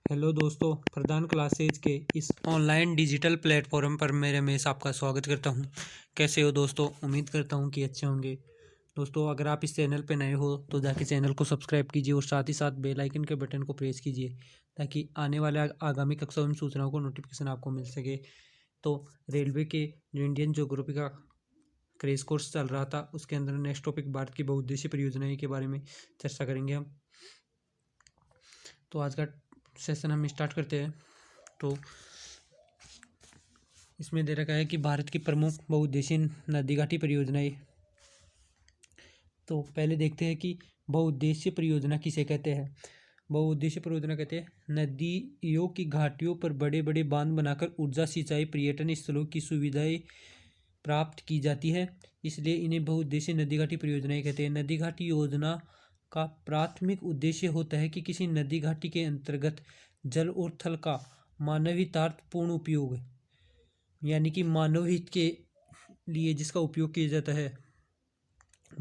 Hello दोस्तों, प्रधान classes के इस ऑनलाइन डिजिटल प्लेटफॉर्म पर मैं रमेश आपका स्वागत करता हूं। कैसे हो दोस्तों? उम्मीद करता हूं कि अच्छे होंगे। दोस्तों, अगर आप इस चैनल पर नए हो तो जाके चैनल को सब्सक्राइब कीजिए और साथ ही साथ बेल आइकन के बटन को प्रेस कीजिए ताकि आने वाले आगामी कक्षाओं में सूचनाओं को नोटिफिकेशन आपको मिल सके। तो रेलवे के जो इंडियन ज्योग्राफी का क्रेश कोर्स चल रहा था उसके अंदर नेक्स्ट टॉपिक भारत की बहुउद्देशीय परियोजनाएं के बारे में चर्चा करेंगे हम। तो आज का सेशन हम स्टार्ट करते हैं। तो इसमें दे रखा है कि भारत की प्रमुख बहुउद्देशीय नदी घाटी परियोजनाएं। तो पहले देखते हैं कि बहुउद्देशीय परियोजना किसे कहते हैं। बहुउद्देशीय परियोजना कहते हैं नदियों की घाटियों पर बड़े बड़े बांध बनाकर ऊर्जा, सिंचाई, पर्यटन स्थलों की सुविधाएं प्राप्त की जाती है, इसलिए इन्हें बहुउद्देशीय नदी घाटी परियोजनाएं कहते हैं। नदी घाटी योजना का प्राथमिक उद्देश्य होता है कि किसी नदी घाटी के अंतर्गत जल और थल का मानवहितार्थपूर्ण उपयोग, यानी कि मानव हित के लिए जिसका उपयोग किया जाता है।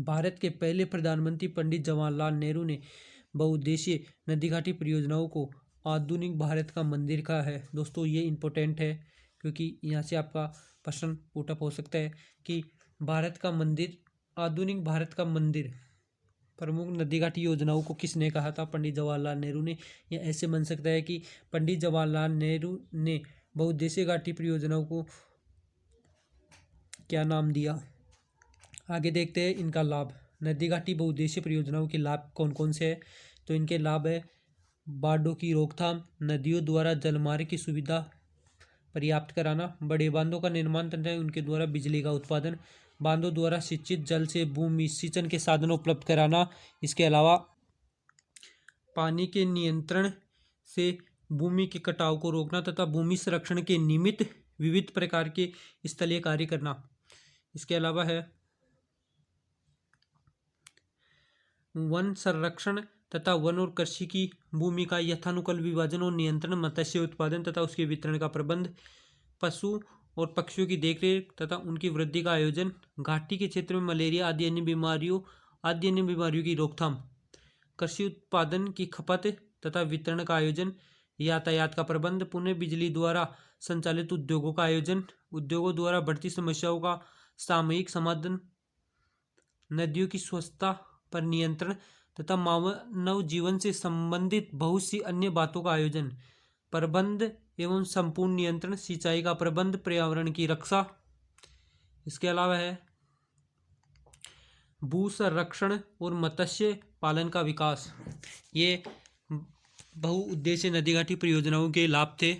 भारत के पहले प्रधानमंत्री पंडित जवाहरलाल नेहरू ने बहुउद्देशीय नदी घाटी परियोजनाओं को आधुनिक भारत का मंदिर कहा है। दोस्तों, ये इम्पोर्टेंट है क्योंकि यहाँ से आपका प्रश्न पुटअप हो सकता है कि भारत का मंदिर, आधुनिक भारत का मंदिर, प्रमुख नदी घाटी योजनाओं को किसने कहा था? पंडित जवाहरलाल नेहरू ने। या ऐसे बन सकता है कि पंडित जवाहरलाल नेहरू ने बहुउद्देशीय घाटी परियोजनाओं को क्या नाम दिया? आगे देखते हैं इनका लाभ। नदी घाटी बहुउद्देशीय परियोजनाओं के लाभ कौन कौन से हैं? तो इनके लाभ है बाढ़ों की रोकथाम, नदियों द्वारा जलमार्ग की सुविधा पर्याप्त कराना, बड़े बांधों का निर्माण तथा उनके द्वारा बिजली का उत्पादन, बांधों द्वारा सिंचित जल से भूमि सिंचन के साधन उपलब्ध कराना। इसके अलावा पानी के नियंत्रण से भूमि के कटाव को रोकना तथा भूमि संरक्षण के निमित्त विविध प्रकार के स्थलीय कार्य करना। इसके अलावा है वन संरक्षण तथा वन और कृषि की भूमि का यथानुकूल विभाजन और नियंत्रण, मत्स्य उत्पादन तथा उसके वितरण का प्रबंध, पशु और पक्षियों की देखरेख तथा उनकी वृद्धि का आयोजन, घाटी के क्षेत्र में मलेरिया आदि अन्य बीमारियों की रोकथाम, कृषि उत्पादन की खपत तथा वितरण का आयोजन, यातायात का प्रबंध, पुनः बिजली द्वारा संचालित उद्योगों का आयोजन, उद्योगों द्वारा बढ़ती समस्याओं का सामयिक समाधान, नदियों की स्वच्छता पर नियंत्रण तथा मानव जीवन से संबंधित बहुत सी अन्य बातों का आयोजन, प्रबंध एवं संपूर्ण नियंत्रण, सिंचाई का प्रबंध, पर्यावरण की रक्षा। इसके अलावा है भू संरक्षण और मत्स्य पालन का विकास। ये बहुउद्देशीय नदी घाटी परियोजनाओं के लाभ थे।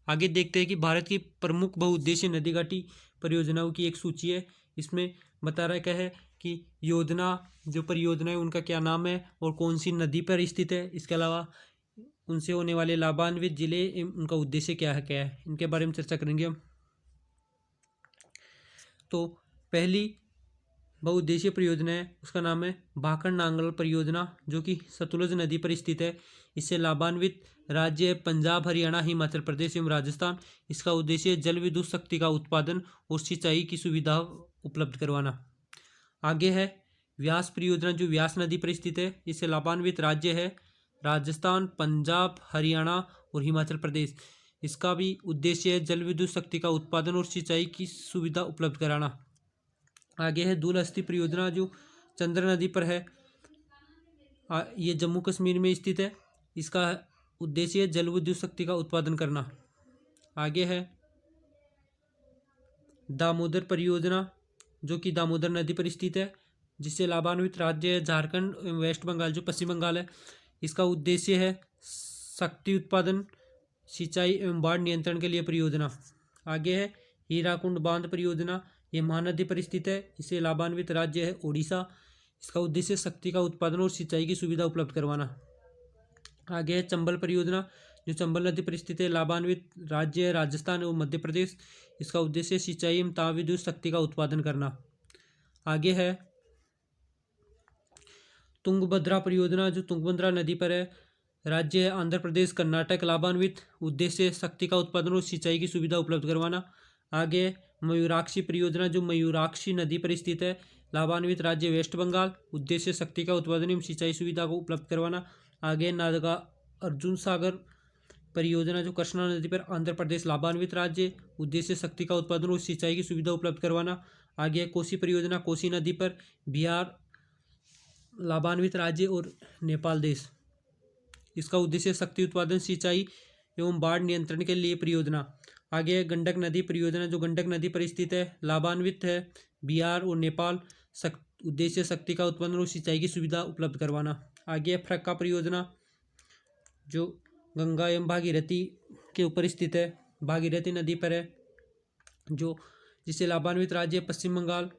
आगे देखते हैं कि भारत की प्रमुख बहुउद्देशीय नदी घाटी परियोजनाओं की एक सूची है। इसमें बता रखा है कि योजना, जो परियोजना है उनका क्या नाम है और कौन सी नदी पर स्थित है। इसके अलावा उनसे होने वाले लाभान्वित जिले, उनका उद्देश्य क्या है, इनके बारे में चर्चा करेंगे हम। तो पहली बहुउद्देशीय परियोजना है, उसका नाम है भाखड़ नांगल परियोजना, जो कि सतलुज नदी पर स्थित है। इससे लाभान्वित राज्य है पंजाब, हरियाणा, हिमाचल प्रदेश एवं राजस्थान। इसका उद्देश्य जल विद्युत शक्ति का उत्पादन और सिंचाई की सुविधा उपलब्ध करवाना। आगे है व्यास परियोजना, जो व्यास नदी पर स्थित है। इससे लाभान्वित राज्य है राजस्थान, पंजाब, हरियाणा और हिमाचल प्रदेश। इसका भी उद्देश्य है जल विद्युत शक्ति का उत्पादन और सिंचाई की सुविधा उपलब्ध कराना। आगे है दूलहस्ती परियोजना, जो चंद्र नदी पर है। ये जम्मू कश्मीर में स्थित है। इसका उद्देश्य है जल विद्युत शक्ति का उत्पादन करना। आगे है दामोदर परियोजना, जो कि दामोदर नदी पर स्थित है। जिससे लाभान्वित राज्य है झारखंड एवं वेस्ट बंगाल, जो पश्चिम बंगाल है। इसका उद्देश्य है शक्ति उत्पादन, सिंचाई एवं बाढ़ नियंत्रण के लिए परियोजना। आगे है हीराकुंड बांध परियोजना, ये महानदी पर स्थित है। इससे लाभान्वित राज्य है ओडिशा। इसका उद्देश्य शक्ति का उत्पादन और सिंचाई की सुविधा उपलब्ध करवाना। आगे है चंबल परियोजना, जो चंबल नदी पर स्थित है। लाभान्वित राज्य है राजस्थान एवं मध्य प्रदेश। इसका उद्देश्य सिंचाई एवं तापविद्युत शक्ति का उत्पादन करना। आगे है तुंगभद्रा परियोजना, जो तुंगभद्रा नदी पर है। राज्य है आंध्र प्रदेश, कर्नाटक। लाभान्वित उद्देश्य शक्ति का उत्पादन और सिंचाई की सुविधा उपलब्ध करवाना। आगे मयूराक्षी परियोजना, जो मयूराक्षी नदी पर स्थित है। लाभान्वित राज्य वेस्ट बंगाल। उद्देश्य शक्ति का उत्पादन एवं सिंचाई सुविधा को उपलब्ध करवाना। आगे नागा अर्जुन सागर परियोजना जो कृष्णा नदी पर आंध्र प्रदेश लाभान्वित राज्य, उद्देश्य शक्ति का उत्पादन और सिंचाई की सुविधा उपलब्ध करवाना। आगे है कोसी परियोजना, कोसी नदी पर बिहार लाभान्वित राज्य और नेपाल देश, इसका उद्देश्य शक्ति उत्पादन, सिंचाई एवं बाढ़ नियंत्रण के लिए परियोजना। आगे है गंडक नदी परियोजना, जो गंडक नदी पर स्थित है, लाभान्वित है बिहार और नेपाल, उद्देश्य शक्ति का उत्पादन और सिंचाई की सुविधा उपलब्ध करवाना। आगे है फरक्का परियोजना, जो गंगा एवं भागीरथी के ऊपर स्थित है, भागीरथी नदी पर है, जो जिससे लाभान्वित राज्य है पश्चिम बंगाल,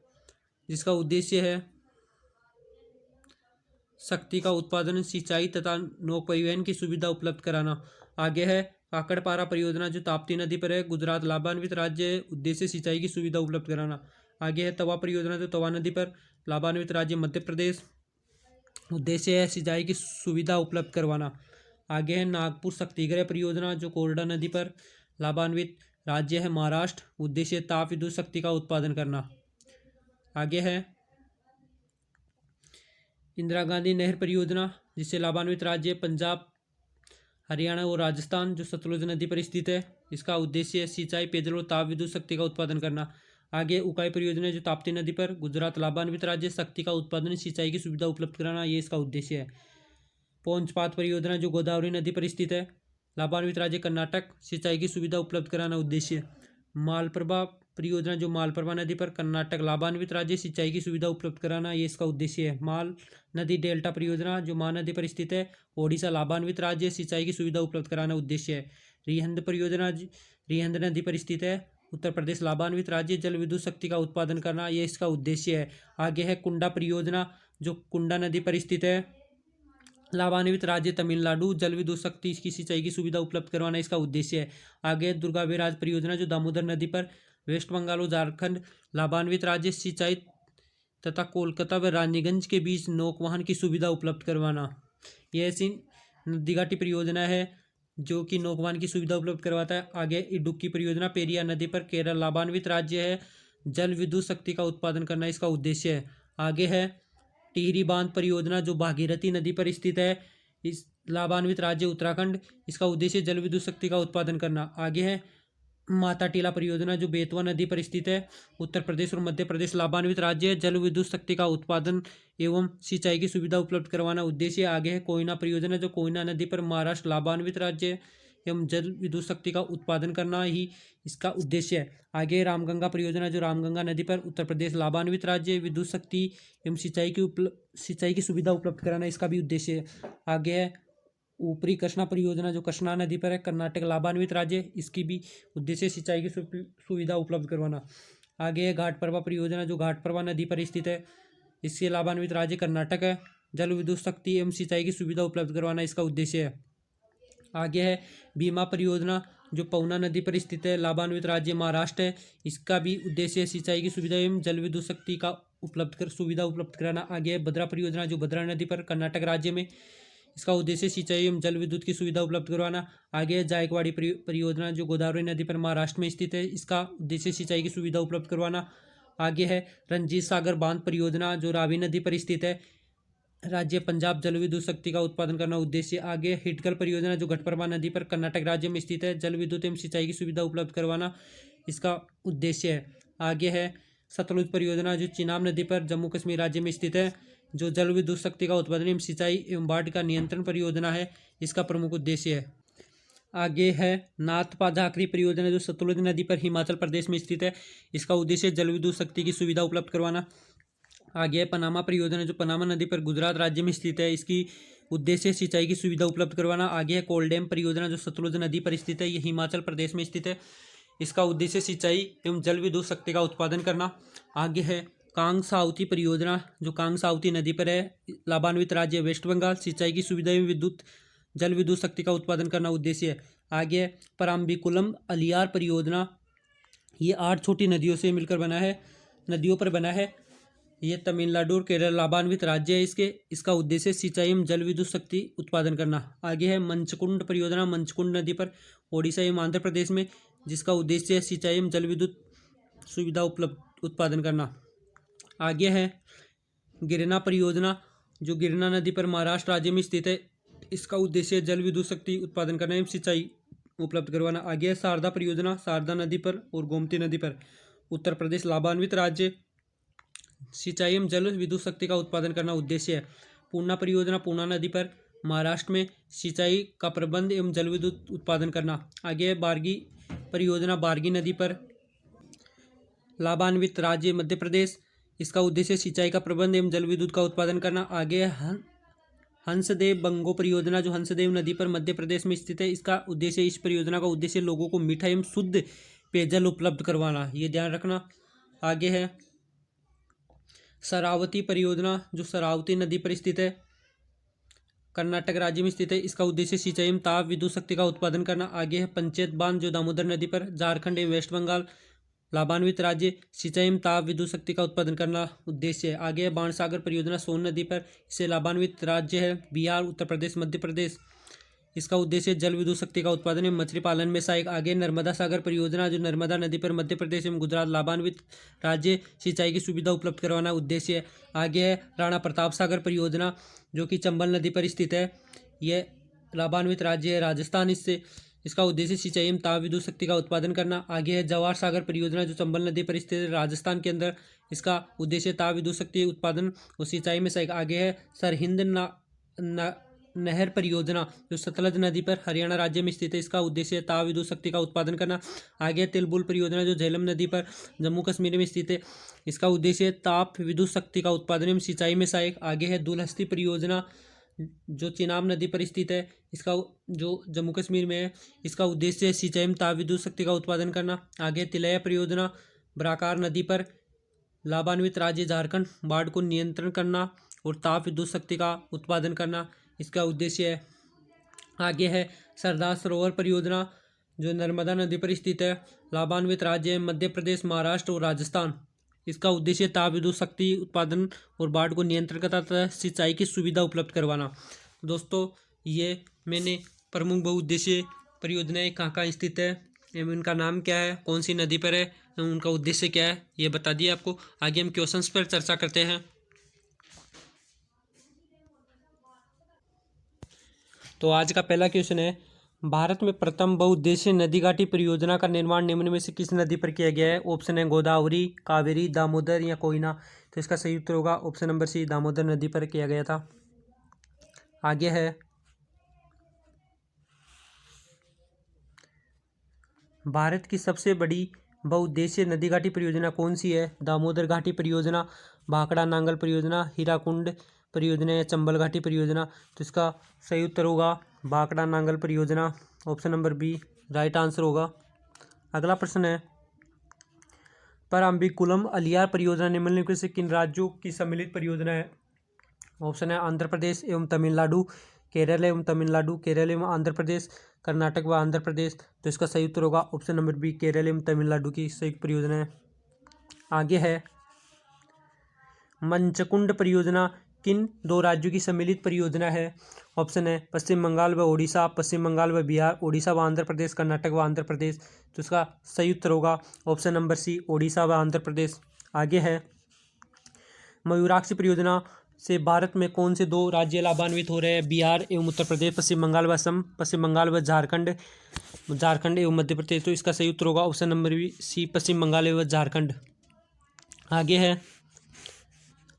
जिसका उद्देश्य है शक्ति का उत्पादन, सिंचाई तथा नौक परिवहन की सुविधा उपलब्ध कराना। आगे है काकड़पारा परियोजना, जो ताप्ती नदी पर है, गुजरात लाभान्वित राज्य है, उद्देश्य सिंचाई की सुविधा उपलब्ध कराना। आगे है तवा परियोजना, जो तवा नदी पर लाभान्वित राज्य मध्य प्रदेश, उद्देश्य है सिंचाई की सुविधा उपलब्ध करवाना। आगे है नागपुर शक्तिगृह परियोजना, जो कोरडा नदी पर लाभान्वित राज्य है महाराष्ट्र, उद्देश्य ताप विद्युत शक्ति का उत्पादन करना। आगे है इंदिरा गांधी नहर परियोजना, जिससे लाभान्वित राज्य पंजाब, हरियाणा और राजस्थान, जो सतलुज नदी पर स्थित है, इसका उद्देश्य है सिंचाई, पेयजल और ताप विद्युत शक्ति का उत्पादन करना। आगे उकाई परियोजना, जो ताप्ती नदी पर गुजरात लाभान्वित राज्य, शक्ति का उत्पादन, सिंचाई की सुविधा उपलब्ध कराना, ये इसका उद्देश्य है। पोंचपात परियोजना, जो गोदावरी नदी पर स्थित है, लाभान्वित राज्य कर्नाटक, सिंचाई की सुविधा उपलब्ध कराना उद्देश्य। मालप्रभा परियोजना, जो मालप्रभा नदी पर कर्नाटक लाभान्वित राज्य, सिंचाई की सुविधा उपलब्ध कराना, ये इसका उद्देश्य है। माल नदी डेल्टा परियोजना, जो महानदी पर स्थित है, ओडिशा लाभान्वित राज्य, सिंचाई की सुविधा उपलब्ध कराना उद्देश्य है। रिहंद परियोजना, रिहंद नदी पर स्थित है, उत्तर प्रदेश लाभान्वित राज्य, जल विद्युत शक्ति का उत्पादन करना, ये इसका उद्देश्य है। आगे है कुंडा परियोजना, जो कुंडा नदी पर स्थित है, लाभान्वित राज्य तमिलनाडु, जल विद्युत शक्ति इसकी सिंचाई की सुविधा उपलब्ध करवाना इसका उद्देश्य है। आगे है दुर्गा बैराज परियोजना, जो दामोदर नदी पर वेस्ट बंगाल और झारखंड लाभान्वित राज्य, सिंचाई तथा कोलकाता व रानीगंज के बीच नौकवाहन की सुविधा उपलब्ध करवाना। यह ऐसी नदी घाटी परियोजना है जो कि नौकवाहन की सुविधा उपलब्ध करवाता है। आगे इडुक्की परियोजना, पेरियार नदी पर केरल लाभान्वित राज्य है, जल विद्युत शक्ति का उत्पादन करना इसका उद्देश्य है। आगे है टिहरी बांध परियोजना, जो भागीरथी नदी पर स्थित है, इस लाभान्वित राज्य उत्तराखंड, इसका उद्देश्य जल विद्युत शक्ति का उत्पादन करना। आगे है माता टीला परियोजना, जो बेतवा नदी पर स्थित है, उत्तर प्रदेश और मध्य प्रदेश लाभान्वित राज्य है, जल विद्युत शक्ति का उत्पादन एवं सिंचाई की सुविधा उपलब्ध करवाना उद्देश्य। आगे है कोयना परियोजना, जो कोयना नदी पर महाराष्ट्र लाभान्वित राज्य है, एवं जल विद्युत शक्ति का उत्पादन करना ही इसका उद्देश्य है। आगे रामगंगा परियोजना, जो रामगंगा नदी पर उत्तर प्रदेश लाभान्वित राज्य, विद्युत शक्ति एवं सिंचाई की सुविधा उपलब्ध कराना इसका भी उद्देश्य है। आगे है ऊपरी कृष्णा परियोजना, जो कृष्णा नदी पर है, कर्नाटक लाभान्वित राज्य, इसकी भी उद्देश्य सिंचाई की सुविधा उपलब्ध करवाना। आगे है घाटप्रभा परियोजना, जो घाटप्रभा नदी पर स्थित है, इससे लाभान्वित राज्य कर्नाटक है, जल विद्युत शक्ति एवं सिंचाई की सुविधा उपलब्ध करवाना इसका उद्देश्य है। आगे है भीमा परियोजना, जो पवना नदी पर स्थित है, लाभान्वित राज्य महाराष्ट्र है, इसका भी उद्देश्य सिंचाई की सुविधा एवं जल विद्युत शक्ति का सुविधा उपलब्ध कराना। आगे है भद्रा परियोजना, जो भद्रा नदी पर कर्नाटक राज्य में, इसका उद्देश्य सिंचाई एवं जल विद्युत की सुविधा उपलब्ध करवाना। आगे है जायकवाड़ी परियोजना, जो गोदावरी नदी पर महाराष्ट्र में स्थित है, इसका उद्देश्य सिंचाई की सुविधा उपलब्ध करवाना। आगे है रंजीत सागर बांध परियोजना, जो रावी नदी पर स्थित है, राज्य पंजाब, जल विद्युत शक्ति का उत्पादन करना उद्देश्य। आगे हिटकल परियोजना, जो घटप्रभा नदी पर कर्नाटक राज्य में स्थित है, जल विद्युत एवं सिंचाई की सुविधा उपलब्ध करवाना इसका उद्देश्य है। आगे है सतलुज परियोजना, जो चिनाब नदी पर जम्मू कश्मीर राज्य में स्थित है, जो जल विद्युत शक्ति का उत्पादन एवं सिंचाई एवं बाढ़ का नियंत्रण परियोजना है, इसका प्रमुख उद्देश्य है। आगे है नाथपा झाकरी परियोजना, जो सतलुज नदी पर हिमाचल प्रदेश में स्थित है, इसका उद्देश्य जल विद्युत शक्ति की सुविधा उपलब्ध करवाना। आगे है पनामा परियोजना, जो पनामा नदी पर गुजरात राज्य में स्थित है, इसकी उद्देश्य सिंचाई की सुविधा उपलब्ध करवाना। आगे है कोलडैम परियोजना, जो सतलुज नदी पर स्थित है, ये हिमाचल प्रदेश में स्थित है, इसका उद्देश्य सिंचाई एवं जल विद्युत शक्ति का उत्पादन करना। आगे है कांग साउथी परियोजना, जो कांग साउथी नदी पर है, लाभान्वित राज्य वेस्ट बंगाल, सिंचाई की सुविधा एवं जल विद्युत शक्ति का उत्पादन करना उद्देश्य है। आगे है पराम्बिकुलम अलियार परियोजना, ये 8 छोटी नदियों से मिलकर नदियों पर बना है, ये तमिलनाडु और केरल लाभान्वित राज्य है, इसका उद्देश्य सिंचाई एवं जल विद्युत शक्ति उत्पादन करना। आगे है मंचकुंड परियोजना, मंचकुंड नदी पर ओडिशा एवं आंध्र प्रदेश में, जिसका उद्देश्य सिंचाई एवं जल विद्युत सुविधा उत्पादन करना। आगे है गिरना परियोजना, जो गिरना नदी पर महाराष्ट्र राज्य में स्थित है, इसका उद्देश्य जल विद्युत शक्ति उत्पादन करना एवं सिंचाई उपलब्ध करवाना। आगे है शारदा परियोजना, शारदा नदी पर और गोमती नदी पर उत्तर प्रदेश लाभान्वित राज्य। सिंचाई एवं जल विद्युत शक्ति का उत्पादन करना उद्देश्य है। पूर्णा परियोजना, पूर्णा नदी पर महाराष्ट्र में सिंचाई का प्रबंध एवं जल विद्युत उत्पादन करना। आगे है बारगी परियोजना, बारगी नदी पर लाभान्वित राज्य मध्य प्रदेश। इसका उद्देश्य सिंचाई का प्रबंध एवं जल विद्युत का उत्पादन करना। आगे है हंसदेव बंगो परियोजना, जो हंसदेव नदी पर मध्य प्रदेश में स्थित है। इसका उद्देश्य, इस परियोजना का उद्देश्य लोगों को मीठा एवं शुद्ध पेयजल उपलब्ध करवाना, ये ध्यान रखना। आगे है शरावती परियोजना, जो शरावती नदी पर स्थित है, कर्नाटक राज्य में स्थित है। इसका उद्देश्य सिंचाई एवं ताप विद्युत शक्ति का उत्पादन करना। आगे है पंचायत बांध, जो दामोदर नदी पर, झारखंड एवं वेस्ट बंगाल लाभान्वित राज्य। सिंचाई एवं ताप विद्युत शक्ति का उत्पादन करना उद्देश्य है। आगे है बाणसागर परियोजना, सोन नदी पर, इससे लाभान्वित राज्य है बिहार, उत्तर प्रदेश, मध्य प्रदेश। इसका उद्देश्य जल विद्युत शक्ति का उत्पादन एवं मछली पालन में सहायक। आगे नर्मदा सागर परियोजना, जो नर्मदा नदी पर मध्य प्रदेश एवं गुजरात लाभान्वित राज्य। सिंचाई की सुविधा उपलब्ध करवाना उद्देश्य है। आगे है राणा प्रताप सागर परियोजना, जो कि चंबल नदी पर स्थित है, यह लाभान्वित राज्य है राजस्थान। इससे इसका उद्देश्य सिंचाई एवं ताप विद्युत शक्ति का उत्पादन करना। आगे है जवाहर सागर परियोजना, जो चंबल नदी पर स्थित है राजस्थान के अंदर। इसका उद्देश्य ताप विद्युत शक्ति उत्पादन और सिंचाई में सहायक। आगे है सरहिंद नहर परियोजना, जो सतलज नदी पर हरियाणा राज्य में स्थित है। इसका उद्देश्य ताप विद्युत शक्ति का उत्पादन करना। आगे है तिलबुल परियोजना, जो झेलम नदी पर जम्मू कश्मीर में स्थित है। इसका उद्देश्य ताप विद्युत शक्ति का उत्पादन एवं सिंचाई में सहायक। आगे है दुलहस्ती परियोजना, जो चिनाब नदी पर स्थित है, इसका जो जम्मू कश्मीर में है। इसका उद्देश्य सिंचाई एवं ताप विद्युत शक्ति का उत्पादन करना। आगे तिलैया परियोजना, बराकार नदी पर लाभान्वित राज्य झारखंड, बाढ़ को नियंत्रण करना और ताप विद्युत शक्ति का उत्पादन करना, इसका उद्देश्य है। आगे है सरदार सरोवर परियोजना, जो नर्मदा नदी पर स्थित है, लाभान्वित राज्य मध्य प्रदेश, महाराष्ट्र और राजस्थान। इसका उद्देश्य ताप विद्युत शक्ति उत्पादन और बाढ़ को नियंत्रण करता तथा सिंचाई की सुविधा उपलब्ध करवाना। दोस्तों, ये मैंने प्रमुख बहुउद्देशीय परियोजनाएं कहाँ कहाँ स्थित है एवं इनका नाम क्या है, कौन सी नदी पर है एवं उनका उद्देश्य क्या है, ये बता दिया आपको। आगे हम क्वेश्चंस पर चर्चा करते हैं। तो आज का पहला क्वेश्चन है, भारत में प्रथम बहुउद्देशीय नदी घाटी परियोजना का निर्माण निम्न में से किस नदी पर किया गया है। ऑप्शन है गोदावरी, कावेरी, दामोदर या कोयना। तो इसका सही उत्तर होगा ऑप्शन नंबर सी, दामोदर नदी पर किया गया था। आगे है भारत की सबसे बड़ी बहुउद्देशीय नदी घाटी परियोजना कौन सी है। दामोदर घाटी परियोजना, भाखड़ा नांगल परियोजना, हीराकुंड परियोजना या चंबल घाटी परियोजना। तो इसका सही उत्तर होगा भाखड़ा नांगल परियोजना, option number B right answer होगा। अगला प्रश्न है, परम्बिकुलम अलियार परियोजना निम्नलिखित से किन राज्यों की सम्मिलित परियोजना है। ऑप्शन है आंध्र प्रदेश एवं तमिलनाडु, केरल एवं तमिलनाडु, केरल एवं आंध्र प्रदेश, कर्नाटक व आंध्र प्रदेश। तो इसका सही उत्तर होगा ऑप्शन नंबर बी, केरल एवं तमिलनाडु की संयुक्त परियोजना है। आगे है मंचकुंड परियोजना किन दो राज्यों की सम्मिलित परियोजना है। ऑप्शन है पश्चिम बंगाल व ओडिशा, पश्चिम बंगाल व बिहार, ओडिशा व आंध्र प्रदेश, कर्नाटक व आंध्र प्रदेश। तो इसका सही उत्तर होगा ऑप्शन नंबर सी, ओडिशा व आंध्र प्रदेश। आगे है मयूराक्षी परियोजना से भारत में कौन से दो राज्य लाभान्वित हो रहे हैं। बिहार एवं उत्तर प्रदेश, पश्चिम बंगाल व असम, पश्चिम बंगाल व झारखंड, झारखंड एवं मध्य प्रदेश। तो इसका सही उत्तर होगा ऑप्शन नंबर बी सी, पश्चिम बंगाल एवं झारखंड। आगे है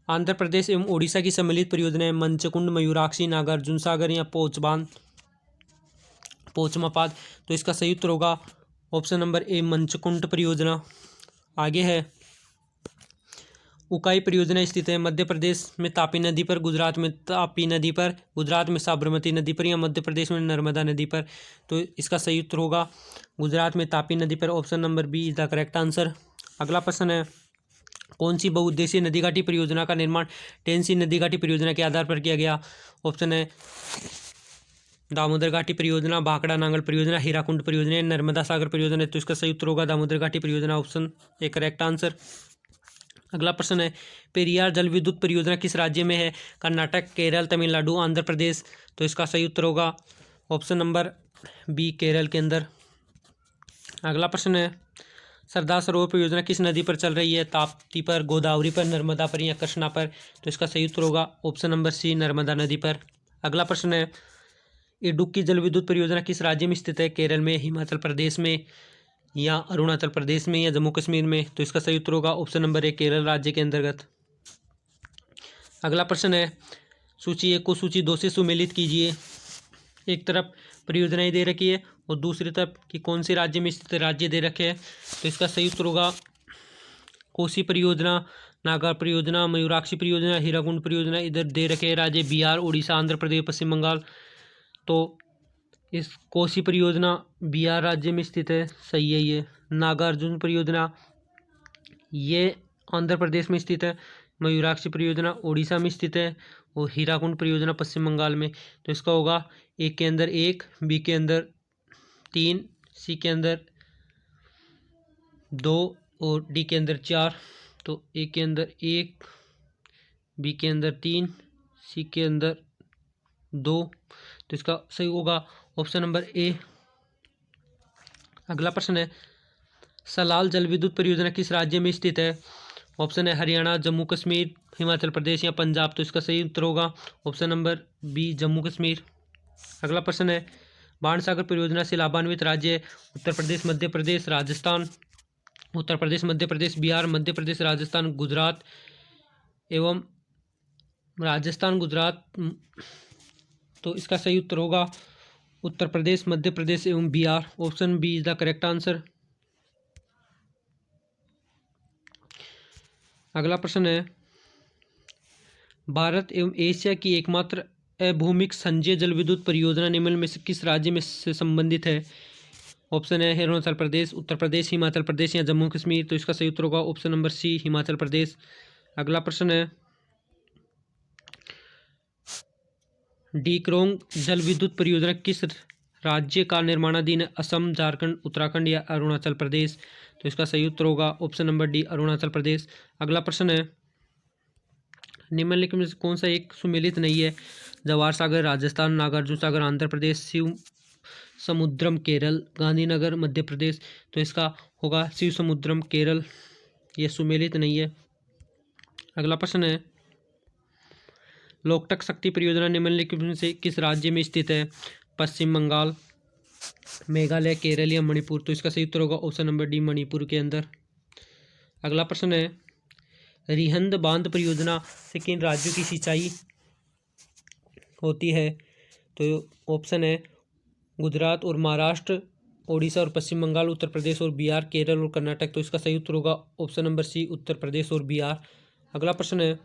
आंध्र प्रदेश एवं ओडिशा की सम्मिलित परियोजना है मंचकुंड, मयूराक्षी, नागार्जुन सागर या पोचमापाद। तो इसका सही उत्तर होगा ऑप्शन नंबर ए, मंचकुंड परियोजना। आगे है उकाई परियोजना स्थित है मध्य प्रदेश में तापी नदी पर, गुजरात में तापी नदी पर, गुजरात में साबरमती नदी पर या मध्य प्रदेश में नर्मदा नदी पर। तो इसका सही उत्तर होगा गुजरात में तापी नदी पर, option number B is the correct answer. अगला प्रश्न है, कौन सी बहुउद्देशीय नदी घाटी परियोजना का निर्माण टेंसी नदी घाटी परियोजना के आधार पर किया गया। ऑप्शन है दामोदर घाटी परियोजना, भाखड़ा नांगल परियोजना, हीराकुंड परियोजना, नर्मदा सागर परियोजना। तो इसका सही उत्तर होगा दामोदर घाटी परियोजना, ऑप्शन ए करेक्ट आंसर। अगला प्रश्न है, पेरियार जल विद्युत परियोजना किस राज्य में है। कर्नाटक, केरल, तमिलनाडु, आंध्र प्रदेश। तो इसका सही उत्तर होगा ऑप्शन नंबर बी, केरल के अंदर। अगला प्रश्न है, सरदार सरोवर परियोजना किस नदी पर चल रही है। ताप्ती पर, गोदावरी पर, नर्मदा पर या कृष्णा पर। तो इसका सही उत्तर होगा ऑप्शन नंबर सी, नर्मदा नदी पर। अगला प्रश्न है, इडुक्की जल विद्युत परियोजना किस राज्य में स्थित है? केरल में, हिमाचल प्रदेश में या अरुणाचल प्रदेश में या जम्मू कश्मीर में? तो इसका सही उत्तर होगा ऑप्शन नंबर ए, केरल राज्य के अंतर्गत। अगला प्रश्न है, सूची 1 को सूची 2 से सुमेलित कीजिए। एक तरफ परियोजनाएं दे रखी है और दूसरी तरफ कि कौन से राज्य में स्थित राज्य दे रखे हैं। तो इसका सही उत्तर होगा कोसी परियोजना, नागा परियोजना, मयूराक्षी परियोजना, हीराकुंड परियोजना। इधर दे रखे हैं राज्य बिहार, उड़ीसा, आंध्र प्रदेश, पश्चिम बंगाल। तो इस कोसी परियोजना बिहार राज्य में स्थित है, सही है ये। नागार्जुन परियोजना ये आंध्र प्रदेश में स्थित है। मयूराक्षी परियोजना उड़ीसा में स्थित है और हीराकुंड परियोजना पश्चिम बंगाल में। तो इसका होगा ए के अंदर 1, बी के अंदर 3, सी के अंदर 2 और डी के अंदर 4। तो ए के अंदर 1, बी के अंदर 3, सी के अंदर 2। तो इसका सही होगा ऑप्शन नंबर ए। अगला प्रश्न है, सलाल जल विद्युत परियोजना किस राज्य में स्थित है? ऑप्शन है हरियाणा, जम्मू कश्मीर, हिमाचल प्रदेश या पंजाब। तो इसका सही उत्तर होगा option number B, Jammu Kashmir. अगला प्रश्न है, बाणसागर परियोजना से लाभान्वित राज्य है? उत्तर प्रदेश, मध्य प्रदेश, राजस्थान। उत्तर प्रदेश, मध्य प्रदेश, बिहार, मध्य प्रदेश, राजस्थान, गुजरात एवं राजस्थान, गुजरात। तो इसका सही उत्तर होगा उत्तर प्रदेश, मध्य प्रदेश एवं Bihar. Option B is the correct answer. अगला प्रश्न है, भारत एवं एशिया की एकमात्र अभूमिक संजय जल विद्युत परियोजना निम्न में से किस राज्य में से संबंधित है? ऑप्शन है अरुणाचल प्रदेश, उत्तर प्रदेश, हिमाचल प्रदेश या जम्मू कश्मीर। तो इसका सही उत्तर होगा ऑप्शन नंबर सी, हिमाचल प्रदेश। अगला प्रश्न है, डीक्रोंग जल विद्युत परियोजना किस राज्य का निर्माणाधीन है? असम, झारखंड, उत्तराखंड या अरुणाचल प्रदेश। तो इसका सही उत्तर होगा option number D, Arunachal Pradesh. अगला प्रश्न है, निम्नलिखित में से कौन सा एक सुमेलित नहीं है? जवाहर सागर राजस्थान, नागार्जुन सागर आंध्र प्रदेश, शिव समुद्रम केरल, गांधीनगर मध्य प्रदेश। तो इसका होगा शिव समुद्रम केरल, यह सुमेलित नहीं है। अगला प्रश्न है, लोकटक शक्ति परियोजना निम्नलिखित में से किस राज्य में स्थित है? पश्चिम बंगाल, मेघालय, केरल या मणिपुर। तो इसका सही उत्तर होगा ऑप्शन नंबर डी, मणिपुर के अंदर। अगला प्रश्न है, रिहंद बांध परियोजना से किन राज्यों की सिंचाई होती है? तो ऑप्शन है गुजरात और महाराष्ट्र, ओडिशा और पश्चिम बंगाल, उत्तर प्रदेश और बिहार, केरल और कर्नाटक। तो इसका सही उत्तर होगा ऑप्शन नंबर सी, उत्तर प्रदेश और बिहार। अगला प्रश्न है,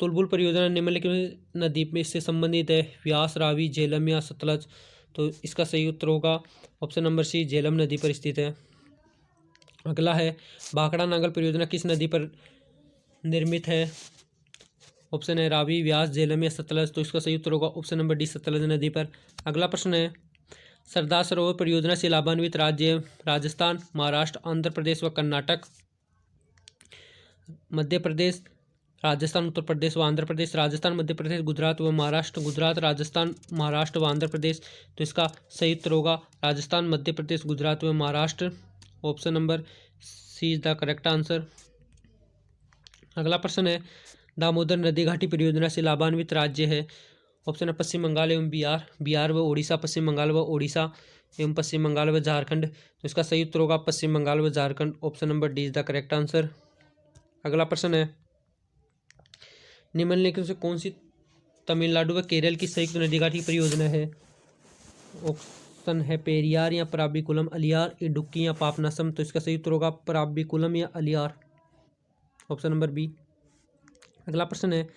तुलबुल परियोजना निम्नलिखित नदी में से संबंधित है? व्यास, रावी, झेलम या सतलज। तो इसका सही उत्तर होगा ऑप्शन नंबर सी, झेलम नदी पर स्थित है। अगला है, भाखड़ा नांगल परियोजना किस नदी पर निर्मित है? ऑप्शन है रावी, व्यास, झेलम या सतलज। तो इसका सही उत्तर होगा ऑप्शन नंबर डी, सतलज नदी पर। अगला प्रश्न है, सरदार सरोवर परियोजना से लाभान्वित राज्य? राजस्थान, महाराष्ट्र, आंध्र प्रदेश व कर्नाटक। मध्य प्रदेश, राजस्थान, उत्तर प्रदेश व आंध्र प्रदेश। राजस्थान, मध्य प्रदेश, गुजरात व महाराष्ट्र। गुजरात, राजस्थान, महाराष्ट्र व आंध्र प्रदेश। तो इसका सही उत्तर होगा राजस्थान, मध्य प्रदेश, गुजरात व Maharashtra. Option number C is the correct answer. अगला प्रश्न है, दामोदर नदी घाटी परियोजना से लाभान्वित राज्य है? ऑप्शन है पश्चिम बंगाल एवं बिहार, बिहार व ओडिशा, पश्चिम बंगाल व ओडिशा एवं पश्चिम बंगाल व झारखंड। तो इसका सही उत्तर होगा पश्चिम बंगाल व Jharkhand. Option number D is the correct answer. अगला प्रश्न है, निम्नलिखित से कौन सी तमिलनाडु व केरल की संयुक्त नदी घाटी परियोजना है? ऑप्शन है पेरियार या पराबिकुलम, अलियार, इडुक्की या पापनासम। तो इसका सही उत्तर होगा पराबिकुलम या अलियार। Option number B. अगला प्रश्न है,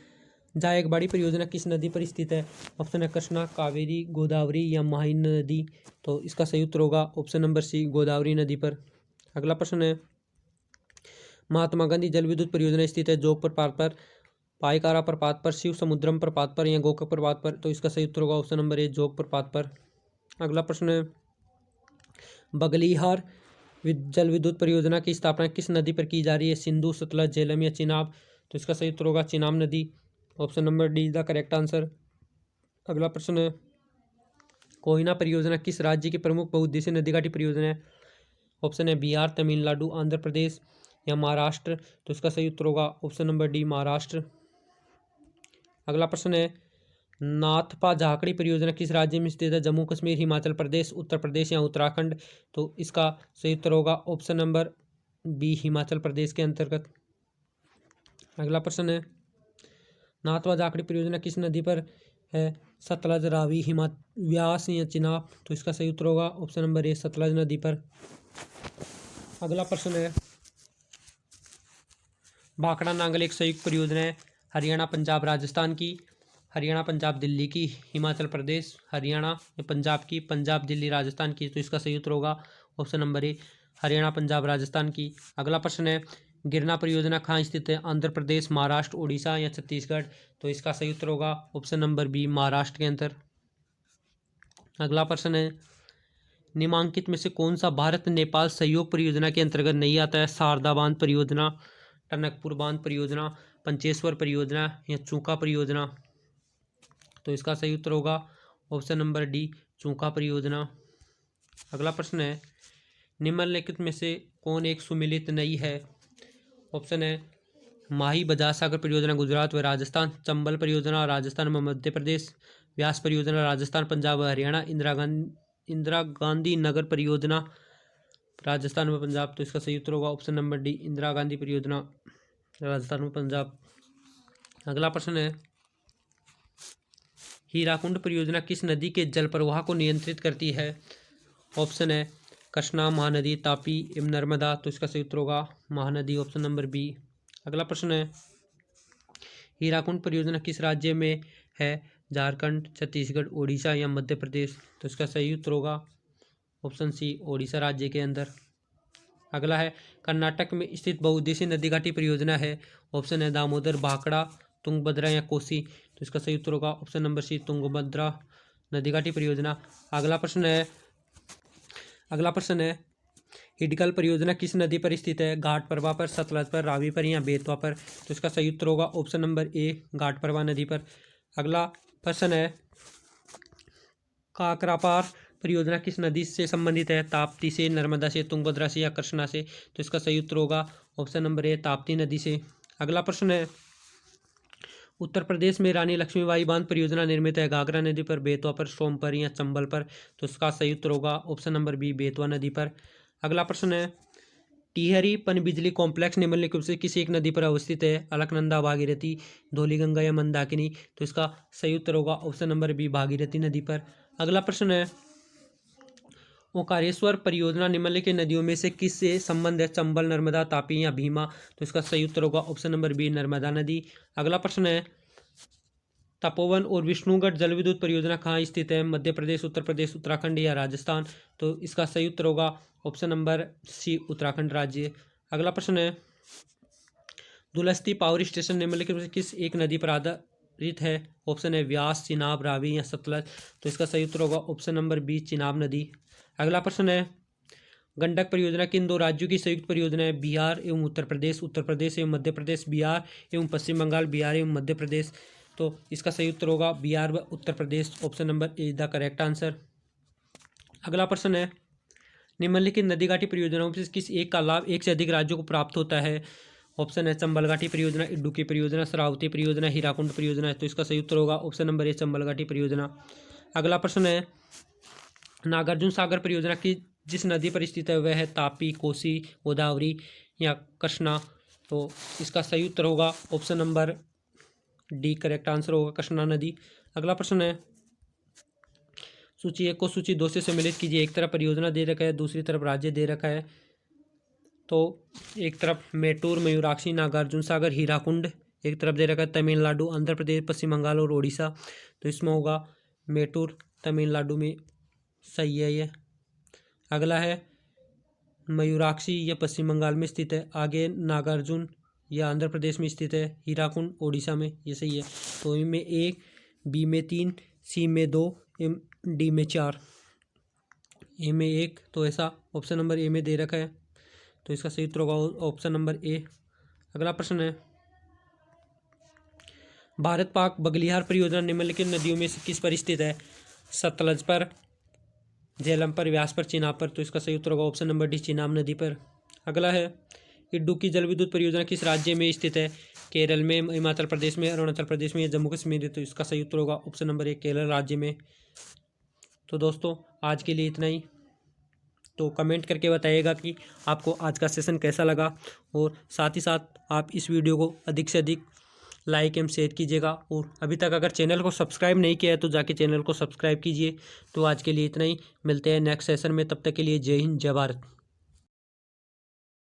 जायकबाड़ी परियोजना किस नदी पर स्थित है? ऑप्शन है कृष्णा, कावेरी, गोदावरी या महानदी नदी। तो इसका सही उत्तर होगा ऑप्शन नंबर सी, गोदावरी नदी पर। अगला प्रश्न है, महात्मा गांधी जल विद्युत परियोजना स्थित है जोग प्रपात पर, पाइकारा प्रपात पर, शिव समुद्रम प्रपात पर या गोकक प्रपात पर। तो इसका सही उत्तर होगा ऑप्शन नंबर ए, जोग प्रपात पर। अगला प्रश्न है, बगलीहार जल विद्युत परियोजना की स्थापना किस नदी पर की जा रही है? सिंधु, सतलज, झेलम या चिनाब। तो इसका सही उत्तर होगा चिनाब नदी। Option number D is the correct answer. अगला प्रश्न है, कोयना परियोजना किस राज्य की प्रमुख बहुउद्देशीय नदी घाटी परियोजना है? ऑप्शन है बिहार, तमिलनाडु, आंध्र प्रदेश या महाराष्ट्र। तो इसका सही उत्तर होगा ऑप्शन नंबर डी, महाराष्ट्र। अगला प्रश्न है, नाथपा झाकड़ी परियोजना किस राज्य में स्थित है? जम्मू कश्मीर, हिमाचल प्रदेश, उत्तर प्रदेश या उत्तराखंड? तो इसका सही उत्तर होगा option number B, Himachal Pradesh के अंतर्गत। अगला प्रश्न है, नाथपा झाकड़ी परियोजना किस नदी पर है? सतलज, रावी, व्यास या चिनाब? तो इसका सही उत्तर होगा ऑप्शन नंबर ए, सतलज नदी पर। अगला प्रश्न है, भाखड़ा नांगल एक संयुक्त परियोजना है, हरियाणा, पंजाब, राजस्थान की? हरियाणा, पंजाब, दिल्ली की? हिमाचल प्रदेश, हरियाणा या पंजाब की? पंजाब, दिल्ली, राजस्थान की? तो इसका सही उत्तर होगा ऑप्शन नंबर ए, हरियाणा, पंजाब, राजस्थान की। अगला प्रश्न है, गिरना परियोजना कहाँ स्थित है? आंध्र प्रदेश, महाराष्ट्र, उड़ीसा या छत्तीसगढ़? तो इसका सही उत्तर होगा ऑप्शन नंबर बी, महाराष्ट्र के अंदर। अगला प्रश्न है, निम्नलिखित में से कौन सा भारत नेपाल सहयोग परियोजना के अंतर्गत नहीं आता है? शारदा बांध परियोजना, टनकपुर बांध परियोजना, पंचेश्वर परियोजना या चूका परियोजना? तो इसका सही उत्तर होगा ऑप्शन नंबर डी, चूका परियोजना। अगला प्रश्न है, निम्नलिखित में से कौन एक सुमेलित नहीं है? ऑप्शन है, माही बजाज सागर परियोजना गुजरात व राजस्थान, चंबल परियोजना राजस्थान व मध्य प्रदेश, व्यास परियोजना राजस्थान, पंजाब व हरियाणा, इंदिरा गांधी नगर परियोजना राजस्थान व पंजाब? तो इसका सही उत्तर होगा option number D, Indira Gandhi परियोजना राजस्थान व पंजाब। अगला प्रश्न है, हीराकुंड परियोजना किस नदी के जल प्रवाह को नियंत्रित करती है? ऑप्शन है, कृष्णा, महानदी, तापी एवं नर्मदा? तो इसका सही उत्तर होगा महानदी, ऑप्शन नंबर बी। अगला प्रश्न है, हीराकुंड परियोजना किस राज्य में है? झारखंड, छत्तीसगढ़, उड़ीसा या मध्य प्रदेश? तो इसका सही उत्तर होगा ऑप्शन सी, उड़ीसा राज्य के अंदर। अगला है, कर्नाटक में स्थित बहुउद्देशीय नदी घाटी परियोजना है। ऑप्शन है, दामोदर, भाखड़ा, तुंगभद्रा या कोसी? तो इसका सही उत्तर होगा ऑप्शन नंबर सी, तुंगभद्रा नदी घाटी परियोजना। अगला प्रश्न है, हिडकल परियोजना किस नदी पर स्थित है? घाट प्रभा पर, सतलज पर, रावी पर या बेतवा पर? तो इसका सही उत्तर होगा ऑप्शन नंबर ए, घाट प्रभा नदी पर। अगला प्रश्न है, काकरापार परियोजना किस नदी से संबंधित है? ताप्ती से, नर्मदा से, तुंगभद्रा से या कृष्णा से? तो इसका सही उत्तर होगा ऑप्शन नंबर ए, ताप्ती नदी से। अगला प्रश्न है, उत्तर प्रदेश में रानी लक्ष्मीबाई बांध परियोजना निर्मित है घाघरा नदी पर, बेतवा पर, सोम पर या चंबल पर? तो इसका सही उत्तर होगा ऑप्शन नंबर बी, बेतवा नदी पर। अगला प्रश्न है, टिहरी पनबिजली कॉम्प्लेक्स निम्नलिखित से किसी एक नदी पर अवस्थित है? अलकनंदा, भागीरथी, धौलीगंगा या मंदाकिनी? तो इसका सही उत्तर होगा ऑप्शन नंबर बी, भागीरथी नदी पर। अगला प्रश्न है, ओंकारेश्वर परियोजना निम्नलिखित नदियों में से किस से संबंध है? चंबल, नर्मदा, तापी या भीमा? तो इसका सही उत्तर होगा ऑप्शन नंबर बी, नर्मदा नदी। अगला प्रश्न है, तपोवन और विष्णुगढ़ जल विद्युत परियोजना कहाँ स्थित है? मध्य प्रदेश, उत्तर प्रदेश, उत्तराखंड या राजस्थान? तो इसका सही उत्तर होगा ऑप्शन नंबर सी, उत्तराखंड राज्य। अगला प्रश्न है, दुलस्ती पावर स्टेशन निम्नलिखित में से किस एक नदी पर आधारित है? ऑप्शन है, व्यास, चिनाब, रावी या सतलज? तो इसका सही उत्तर होगा ऑप्शन नंबर बी, चिनाब नदी। अगला प्रश्न है, गंडक परियोजना किन दो राज्यों की संयुक्त परियोजना है? बिहार एवं उत्तर प्रदेश एवं मध्य प्रदेश, बिहार एवं पश्चिम बंगाल, बिहार एवं मध्य प्रदेश? तो इसका सही उत्तर होगा बिहार व Uttar Pradesh, option number A the correct answer. अगला प्रश्न है, निम्नलिखित नदी घाटी परियोजनाओं में से किस एक का लाभ एक से अधिक राज्यों को प्राप्त होता है? ऑप्शन है, चंबल घाटी परियोजना, इडुक्की परियोजना, शरावती परियोजना, हीराकुंड परियोजना? तो इसका सही उत्तर होगा ऑप्शन नंबर ए, चंबल घाटी परियोजना। अगला प्रश्न है, नागार्जुन सागर परियोजना की जिस नदी पर स्थित है वह है तापी, कोसी, गोदावरी या कृष्णा? तो इसका सही उत्तर होगा option number D, correct answer होगा कृष्णा नदी। अगला प्रश्न है, सूची 1 को सूची 2 से सम्मिलित कीजिए। एक तरफ परियोजना दे रखा है, दूसरी तरफ राज्य दे रखा है। तो एक तरफ मेटूर, मयूराक्षी, नागार्जुन सागर, हीराकुंड, एक तरफ दे रखा है तमिलनाडु, आंध्र प्रदेश, पश्चिम बंगाल और उड़ीसा। तो इसमें होगा मेटूर, तमिलनाडु में सही है ये। अगला है, मयूराक्षी, यह पश्चिम बंगाल में स्थित है। आगे नागार्जुन, यह आंध्र प्रदेश में स्थित है। हीराकुंड उड़ीसा में, ये सही है। तो ए में 1, बी में 3, सी में 2, डी में 4। ए में 1, तो ऐसा ऑप्शन नंबर ए में दे रखा है, तो इसका सही उत्तर होगा ऑप्शन नंबर ए। अगला प्रश्न है, भारत पाक बगलिहार परियोजना निम्नलिखित नदियों में से किस पर स्थित है? सतलज पर, झेलम पर, व्यास पर, चिनाब पर? तो इसका सही उत्तर होगा ऑप्शन नंबर डी, चिनाब नदी पर। अगला है, इडुक्की जल विद्युत परियोजना किस राज्य में स्थित है? केरल में, हिमाचल प्रदेश में, अरुणाचल प्रदेश में या जम्मू कश्मीर है, तो इसका सही उत्तर होगा ऑप्शन नंबर 1 केरल राज्य में। तो दोस्तों आज के लिए इतना ही। तो कमेंट करके बताइएगा कि आपको आज का सेशन कैसा लगा, और साथ ही साथ आप इस वीडियो को अधिक से अधिक लाइक एवं शेयर कीजिएगा। और अभी तक अगर चैनल को सब्सक्राइब नहीं किया है तो जाके चैनल को सब्सक्राइब कीजिए। तो आज के लिए इतना ही, मिलते हैं नेक्स्ट सेशन में, तब तक के लिए जय हिंद जय भारत।